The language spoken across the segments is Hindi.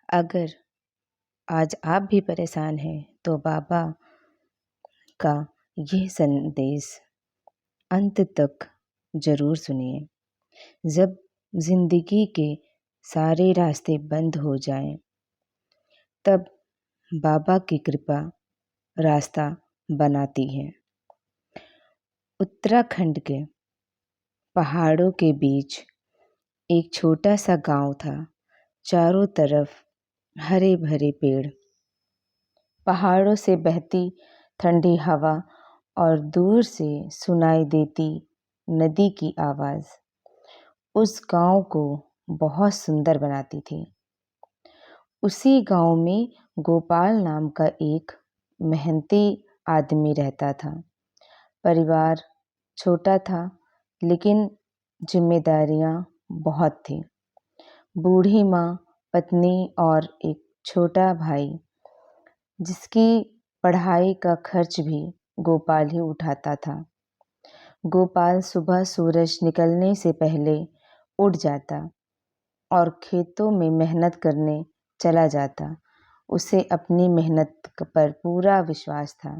अगर आज आप भी परेशान हैं तो बाबा का यह संदेश अंत तक ज़रूर सुनिए। जब ज़िंदगी के सारे रास्ते बंद हो जाएं, तब बाबा की कृपा रास्ता बनाती है। उत्तराखंड के पहाड़ों के बीच एक छोटा सा गांव था। चारों तरफ हरे भरे पेड़, पहाड़ों से बहती ठंडी हवा और दूर से सुनाई देती नदी की आवाज़ उस गांव को बहुत सुंदर बनाती थी। उसी गांव में गोपाल नाम का एक मेहनती आदमी रहता था। परिवार छोटा था, लेकिन जिम्मेदारियां बहुत थी। बूढ़ी माँ, पत्नी और एक छोटा भाई, जिसकी पढ़ाई का खर्च भी गोपाल ही उठाता था। गोपाल सुबह सूरज निकलने से पहले उठ जाता और खेतों में मेहनत करने चला जाता। उसे अपनी मेहनत पर पूरा विश्वास था,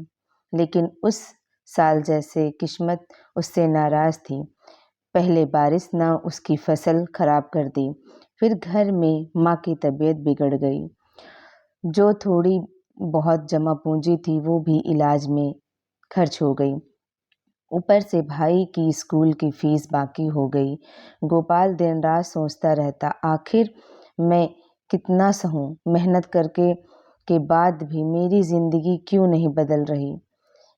लेकिन उस साल जैसे किस्मत उससे नाराज़ थी। पहले बारिश ने उसकी फसल खराब कर दी, फिर घर में माँ की तबीयत बिगड़ गई। जो थोड़ी बहुत जमा पूंजी थी वो भी इलाज में खर्च हो गई। ऊपर से भाई की स्कूल की फीस बाकी हो गई। गोपाल दिन रात सोचता रहता, आखिर मैं कितना सहूं, मेहनत करके के बाद भी मेरी ज़िंदगी क्यों नहीं बदल रही।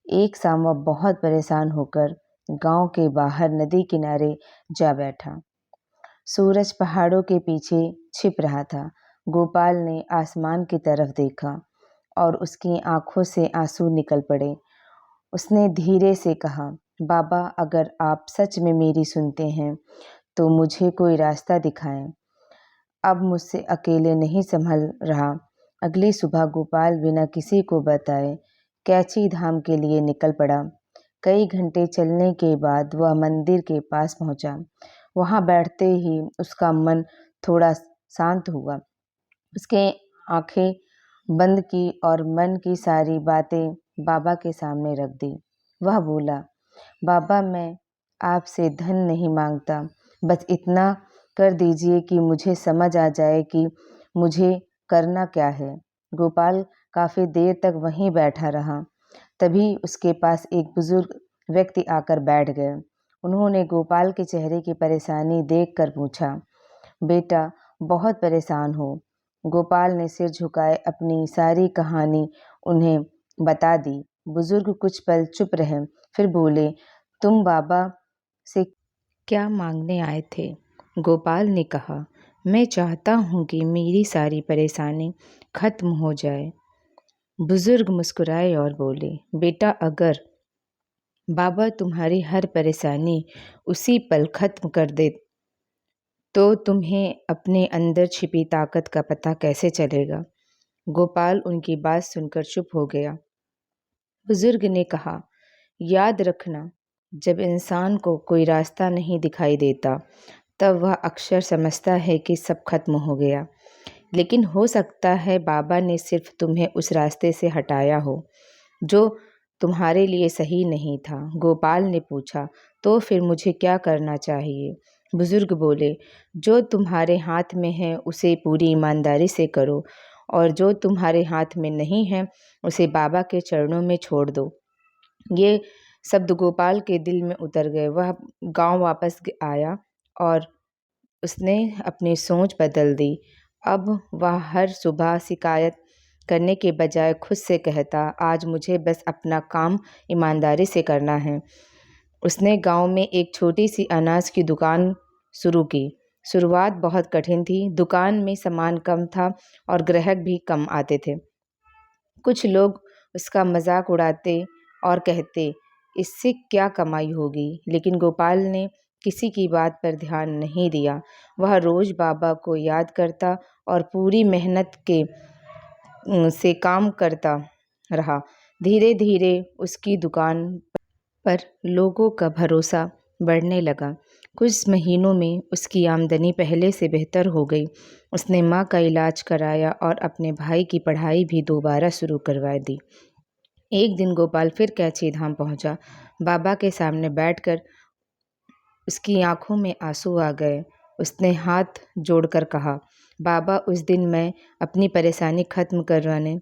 एक शाम वह बहुत परेशान होकर गांव के बाहर नदी किनारे जा बैठा। सूरज पहाड़ों के पीछे छिप रहा था। गोपाल ने आसमान की तरफ देखा और उसकी आंखों से आंसू निकल पड़े। उसने धीरे से कहा, बाबा, अगर आप सच में मेरी सुनते हैं तो मुझे कोई रास्ता दिखाएं। अब मुझसे अकेले नहीं संभल रहा। अगली सुबह गोपाल बिना किसी को बताए कैची धाम के लिए निकल पड़ा। कई घंटे चलने के बाद वह मंदिर के पास पहुंचा। वहां बैठते ही उसका मन थोड़ा शांत हुआ। उसके आंखें बंद की और मन की सारी बातें बाबा के सामने रख दी। वह बोला, बाबा, मैं आपसे धन नहीं मांगता, बस इतना कर दीजिए कि मुझे समझ आ जाए कि मुझे करना क्या है। गोपाल काफ़ी देर तक वहीं बैठा रहा। तभी उसके पास एक बुजुर्ग व्यक्ति आकर बैठ गए। उन्होंने गोपाल के चेहरे की परेशानी देखकर पूछा, बेटा, बहुत परेशान हो? गोपाल ने सिर झुकाए अपनी सारी कहानी उन्हें बता दी। बुजुर्ग कुछ पल चुप रहे, फिर बोले, तुम बाबा से क्या मांगने आए थे? गोपाल ने कहा, मैं चाहता हूँ कि मेरी सारी परेशानी खत्म हो जाए। बुजुर्ग मुस्कुराए और बोले, बेटा, अगर बाबा तुम्हारी हर परेशानी उसी पल खत्म कर दे तो तुम्हें अपने अंदर छिपी ताकत का पता कैसे चलेगा? गोपाल उनकी बात सुनकर चुप हो गया। बुजुर्ग ने कहा, याद रखना, जब इंसान को कोई रास्ता नहीं दिखाई देता तब वह अक्सर समझता है कि सब खत्म हो गया। लेकिन हो सकता है बाबा ने सिर्फ तुम्हें उस रास्ते से हटाया हो जो तुम्हारे लिए सही नहीं था। गोपाल ने पूछा, तो फिर मुझे क्या करना चाहिए? बुजुर्ग बोले, जो तुम्हारे हाथ में है उसे पूरी ईमानदारी से करो, और जो तुम्हारे हाथ में नहीं है उसे बाबा के चरणों में छोड़ दो। ये शब्द गोपाल के दिल में उतर गए। वह गांव वापस आया और उसने अपनी सोच बदल दी। अब वह हर सुबह शिकायत करने के बजाय खुद से कहता, आज मुझे बस अपना काम ईमानदारी से करना है। उसने गांव में एक छोटी सी अनाज की दुकान शुरू की। शुरुआत बहुत कठिन थी। दुकान में सामान कम था और ग्राहक भी कम आते थे। कुछ लोग उसका मजाक उड़ाते और कहते, इससे क्या कमाई होगी? लेकिन गोपाल ने किसी की बात पर ध्यान नहीं दिया। वह रोज बाबा को याद करता और पूरी मेहनत से काम करता रहा। धीरे धीरे उसकी दुकान पर लोगों का भरोसा बढ़ने लगा। कुछ महीनों में उसकी आमदनी पहले से बेहतर हो गई। उसने माँ का इलाज कराया और अपने भाई की पढ़ाई भी दोबारा शुरू करवा दी। एक दिन गोपाल फिर कैची धाम पहुंचा। बाबा के सामने बैठकर उसकी आंखों में आंसू आ गए। उसने हाथ जोड़कर कहा, बाबा, उस दिन मैं अपनी परेशानी खत्म करवाने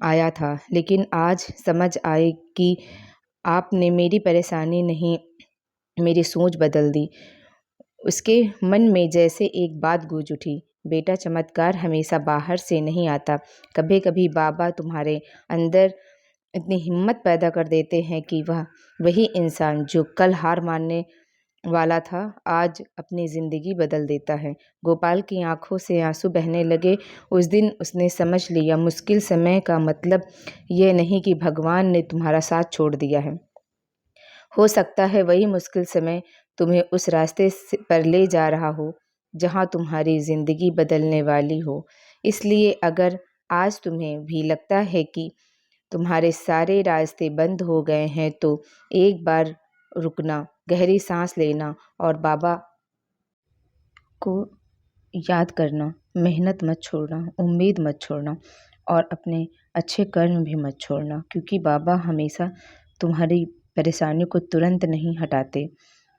आया था, लेकिन आज समझ आई कि आपने मेरी परेशानी नहीं, मेरी सोच बदल दी। उसके मन में जैसे एक बात गूंज उठी, बेटा, चमत्कार हमेशा बाहर से नहीं आता। कभी कभी बाबा तुम्हारे अंदर इतनी हिम्मत पैदा कर देते हैं कि वही इंसान जो कल हार मानने वाला था, आज अपनी ज़िंदगी बदल देता है। गोपाल की आंखों से आंसू बहने लगे। उस दिन उसने समझ लिया, मुश्किल समय का मतलब ये नहीं कि भगवान ने तुम्हारा साथ छोड़ दिया है। हो सकता है वही मुश्किल समय तुम्हें उस रास्ते पर ले जा रहा हो जहां तुम्हारी ज़िंदगी बदलने वाली हो। इसलिए अगर आज तुम्हें भी लगता है कि तुम्हारे सारे रास्ते बंद हो गए हैं, तो एक बार रुकना, गहरी सांस लेना और बाबा को याद करना, मेहनत मत छोड़ना, उम्मीद मत छोड़ना और अपने अच्छे कर्म भी मत छोड़ना, क्योंकि बाबा हमेशा तुम्हारी परेशानी को तुरंत नहीं हटाते।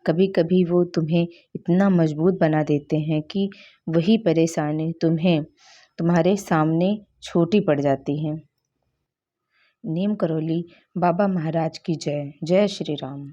कभी कभी वो तुम्हें इतना मजबूत बना देते हैं कि वही परेशानी तुम्हारे सामने छोटी पड़ जाती हैं। नीम करौली बाबा महाराज की जय। जय श्री राम।